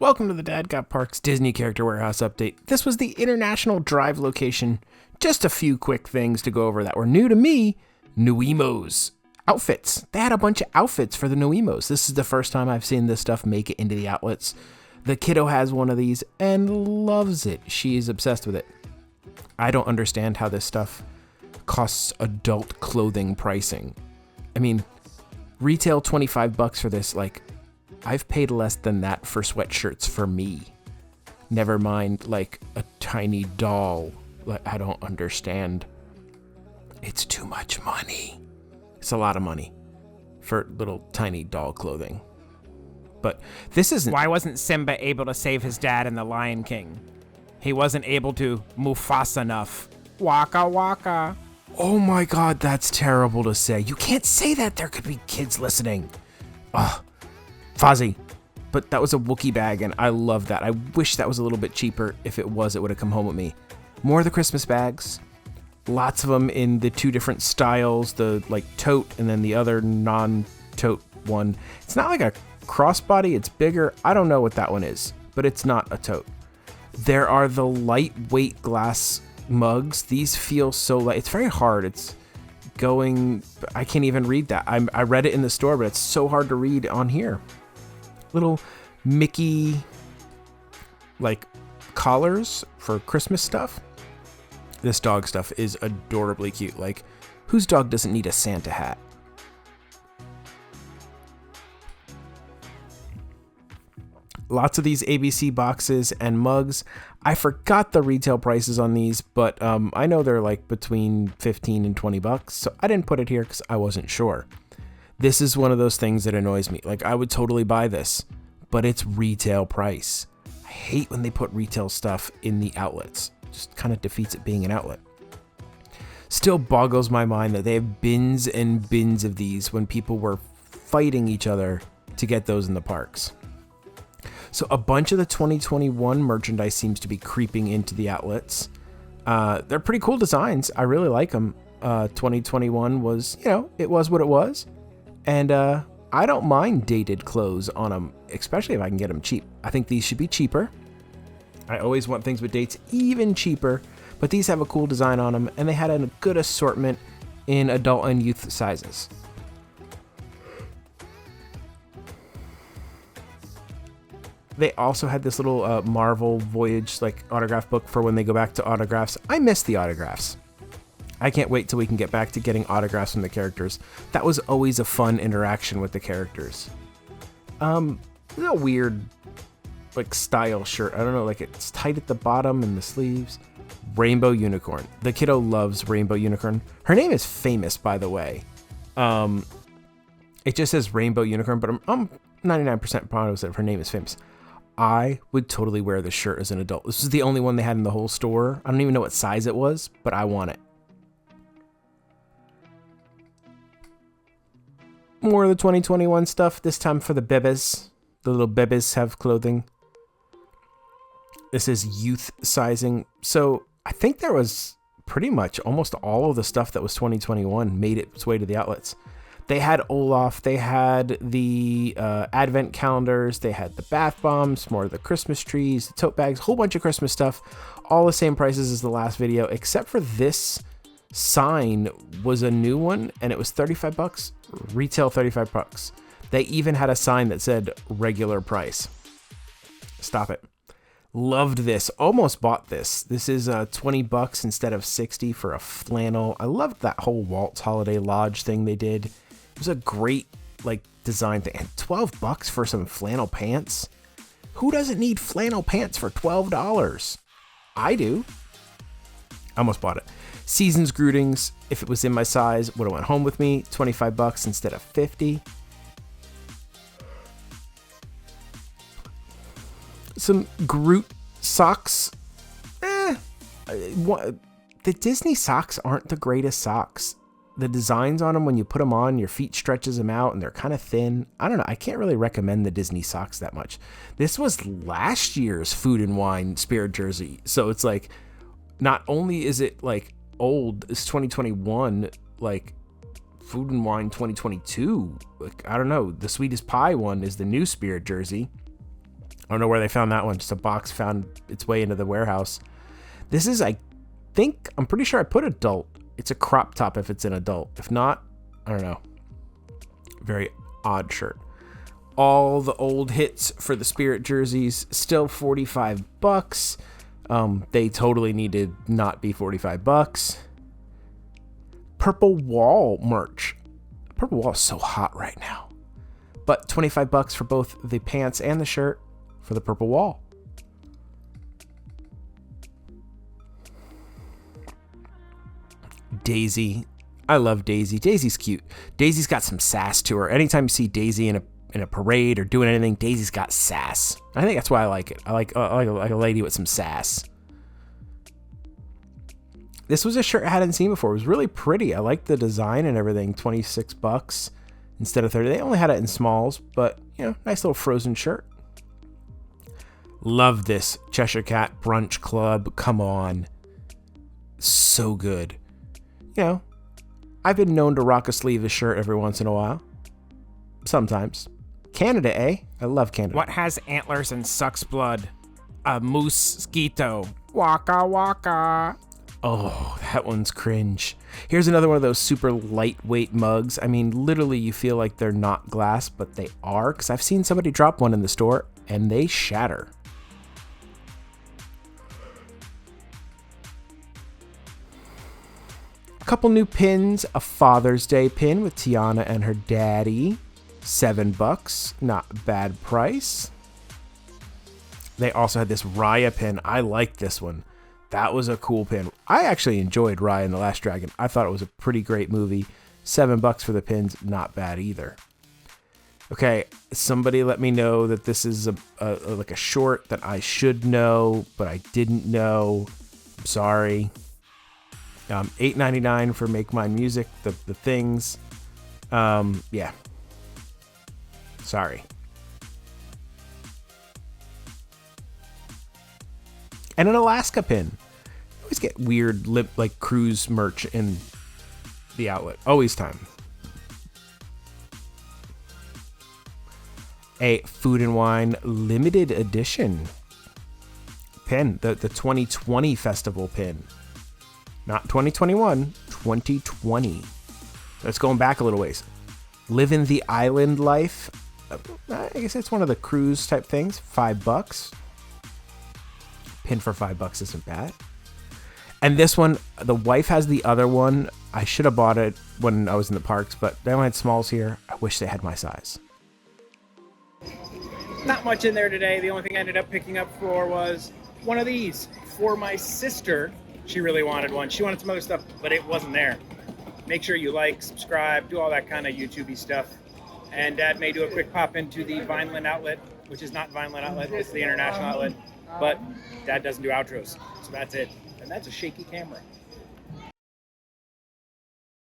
Welcome to the DadGotParks Disney Character Warehouse update. This was the International Drive location. Just a few quick things to go over that were new to me. Noimo's outfits. They had a bunch of outfits for the Noimos. This is the first time I've seen this stuff make it into the outlets. The kiddo has one of these and loves it. She is obsessed with it. I don't understand how this stuff costs adult clothing pricing. I mean, retail $25 for this, like, I've paid less than that for sweatshirts for me. Never mind, like, a tiny doll. Like, I don't understand. It's too much money. It's a lot of money for little tiny doll clothing. But this isn't... Why wasn't Simba able to save his dad in The Lion King? He wasn't able to Mufasa enough. Waka waka. Oh my god, that's terrible to say. You can't say that. There could be kids listening. Ugh. Fozzie. But that was a Wookiee bag, and I love that. I wish that was a little bit cheaper. If it was, it would have come home with me. More of the Christmas bags. Lots of them in the two different styles, the like tote and then the other non-tote one. It's not like a crossbody, it's bigger. I don't know what that one is, but it's not a tote. There are the lightweight glass mugs. These feel so light. It's very hard. It's going... I can't even read that. I read it in the store, but it's so hard to read on here. Little Mickey like collars for Christmas stuff. This dog stuff is adorably cute. Like, whose dog doesn't need a Santa hat? Lots of these ABC boxes and mugs. I forgot the retail prices on these, but I know they're like between 15 and $20, so I didn't put it here because I wasn't sure. This is one of those things that annoys me. Like, I would totally buy this, but it's retail price. I hate when they put retail stuff in the outlets. Just kind of defeats it being an outlet. Still boggles my mind that they have bins and bins of these when people were fighting each other to get those in the parks. So a bunch of the 2021 merchandise seems to be creeping into the outlets. They're pretty cool designs. I really like them. 2021 was, it was what it was. And I don't mind dated clothes on them, especially if I can get them cheap. I think these should be cheaper. I always want things with dates even cheaper, but these have a cool design on them, and they had a good assortment in adult and youth sizes. They also had this little Marvel Voyage like autograph book for when they go back to autographs. I miss the autographs. I can't wait till we can get back to getting autographs from the characters. That was always a fun interaction with the characters. It's a weird like style shirt. I don't know, like it's tight at the bottom and the sleeves. Rainbow Unicorn. The kiddo loves Rainbow Unicorn. Her name is famous, by the way. It just says Rainbow Unicorn, but I'm 99% positive her name is famous. I would totally wear this shirt as an adult. This is the only one they had in the whole store. I don't even know what size it was, but I want it. More of the 2021 stuff, this time for the bebes. The little bebes have clothing. This is youth sizing. So I think there was pretty much almost all of the stuff that was 2021 made its way to the outlets. They had Olaf, they had the advent calendars, they had the bath bombs, more of the Christmas trees, the tote bags, a whole bunch of Christmas stuff. All the same prices as the last video, except for this sign was a new one, and it was $35. Retail $35. They even had a sign that said regular price. Stop it. Loved this. Almost bought this. This is $20 instead of $60 for a flannel. I loved that whole Walt's Holiday Lodge thing they did. It was a great like design thing. And $12 for some flannel pants. Who doesn't need flannel pants for $12? I do. Almost bought it. Season's greetings, if it was in my size, would have went home with me. $25 instead of $50. Some Groot socks. The Disney socks aren't the greatest socks. The designs on them, when you put them on, your feet stretches them out and they're kind of thin. I don't know. I can't really recommend the Disney socks that much. This was last year's Food and Wine Spirit jersey. So it's like, not only is it like old, it's 2021, like Food and Wine 2022. Like, I don't know. The Sweetest Pie one is the new Spirit jersey. I don't know where they found that one. Just a box found its way into the warehouse. This is, I'm pretty sure I put adult. It's a crop top if it's an adult. If not, I don't know. Very odd shirt. All the old hits for the Spirit jerseys, still $45. They totally need to not be $45. Purple Wall merch. Purple Wall is so hot right now. But $25 for both the pants and the shirt for the Purple Wall. Daisy. I love Daisy. Daisy's cute. Daisy's got some sass to her. Anytime you see Daisy in a parade or doing anything, Daisy's got sass. I think that's why I like it. I like a lady with some sass. This was a shirt I hadn't seen before. It was really pretty. I liked the design and everything. $26 instead of $30. They only had it in smalls, but nice little frozen shirt. Love this Cheshire Cat Brunch Club. Come on. So good. I've been known to rock a sleeveless shirt every once in a while. Sometimes. Canada, eh? I love Canada. What has antlers and sucks blood? A mosquito. Waka waka. Oh, that one's cringe. Here's another one of those super lightweight mugs. I mean, literally you feel like they're not glass, but they are, because I've seen somebody drop one in the store and they shatter. A couple new pins. A Father's Day pin with Tiana and her daddy. $7. Not a bad price. They also had this Raya pin. I like this one. That was a cool pin. I actually enjoyed Raya and the Last Dragon. I thought it was a pretty great movie. $7 for the pins. Not bad either. Okay, somebody let me know that this is like a short that I should know, but I didn't know. I'm sorry. $8.99 for Make Mine Music, the things. Yeah. Sorry. And an Alaska pin. I always get weird cruise merch in the outlet. Always time. A Food and Wine limited edition pin. The 2020 festival pin. Not 2021, 2020. That's going back a little ways. Living the Island Life. I guess it's one of the cruise type things. $5. Pin for $5 isn't bad. And this one, the wife has the other one. I should have bought it when I was in the parks, but they only had smalls here. I wish they had my size. Not much in there today. The only thing I ended up picking up for was one of these for my sister. She really wanted one. She wanted some other stuff, but it wasn't there. Make sure you like, subscribe, do all that kind of YouTube-y stuff. And Dad may do a quick pop into the Vineland outlet, which is not Vineland outlet, it's the international outlet. But Dad doesn't do outros, so that's it. And that's a shaky camera.